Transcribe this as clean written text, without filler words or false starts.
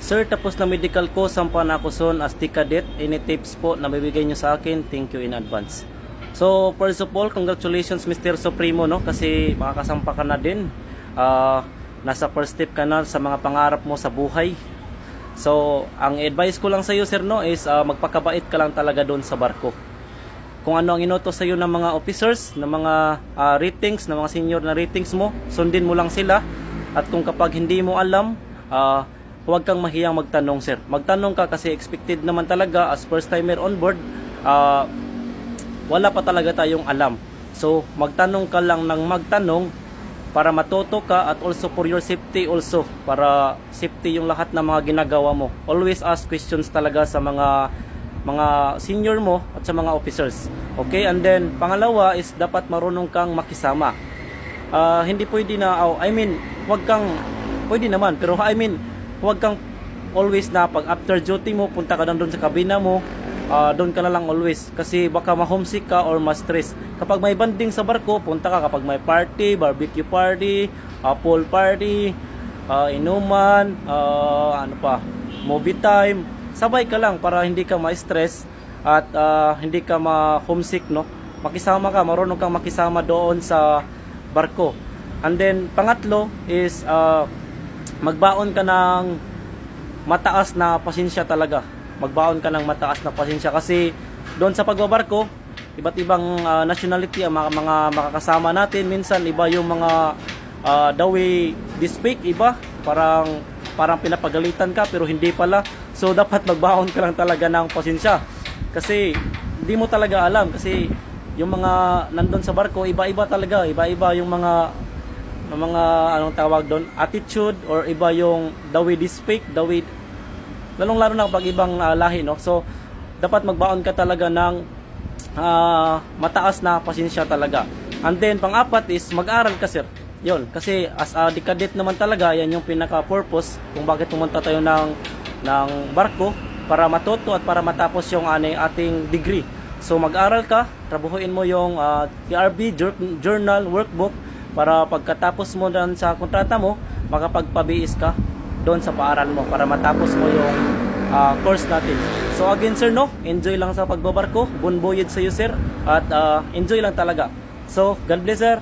Sir, tapos na medical ko, sampa na ako son as the cadet. Any tips po na bibigay nyo sa akin? Thank you in advance. So, first of all, congratulations Mr. Supremo, no? Kasi makakasampa ka na din. Nasa first step ka na sa mga pangarap mo sa buhay. So, ang advice ko lang sa iyo, sir, no, is magpakabait ka lang talaga doon sa barko. Kung ano ang inutos sa iyo ng mga officers, ng mga ratings, ng mga senior na ratings mo, sundin mo lang sila. At kung kapag hindi mo alam, huwag kang mahiyang magtanong, sir. Magtanong ka kasi expected naman talaga as first timer on board, wala pa talaga tayong alam. So, magtanong ka lang ng magtanong para matuto ka at also for your safety also. Para safety yung lahat ng mga ginagawa mo. Always ask questions talaga sa mga senior mo at sa mga officers. Okay? And then, pangalawa is dapat marunong kang makisama. Hindi pwede na, pwede naman, pero huwag kang always na pag after duty mo, punta ka doon sa kabina mo, doon ka na lang always. Kasi baka ma-homesick ka or ma-stress. Kapag may banding sa barko, punta ka kapag may party, barbecue party, pool party, inuman, movie time. Sabay ka lang para hindi ka ma-stress at hindi ka ma-homesick, no? Makisama ka, marunong kang makisama doon sa barko. And then, pangatlo is magbaon ka ng mataas na pasensya talaga. Magbaon ka ng mataas na pasensya kasi doon sa pagbabarko, iba't ibang nationality ang mga makakasama natin. Minsan iba yung mga the way they speak, iba parang pinapagalitan ka pero hindi pala. So dapat magbaon ka lang talaga ng pasensya kasi hindi mo talaga alam kasi yung mga nandun sa barko iba-iba talaga, iba-iba yung mga anong tawag doon, attitude, or iba yung the way they speak, the way lalong-lalo na pag ibang lahi, no? So dapat magbaon ka talaga ng mataas na pasensya talaga. And then pang-apat is mag-aral ka, sir. Yun, kasi as a cadet naman talaga, yan yung pinaka-purpose kung bakit pumunta tayo ng barko, para matuto at para matapos yung ating degree. So mag-aral ka, trabahuin mo yung PRB, journal, workbook, para pagkatapos mo doon sa kontrata mo, makapagpabiis ka doon sa paaral mo para matapos mo yung course natin. So again, sir, no, enjoy lang sa pagbabarko, bon voyage sa iyo, sir, at enjoy lang talaga. So God bless, sir.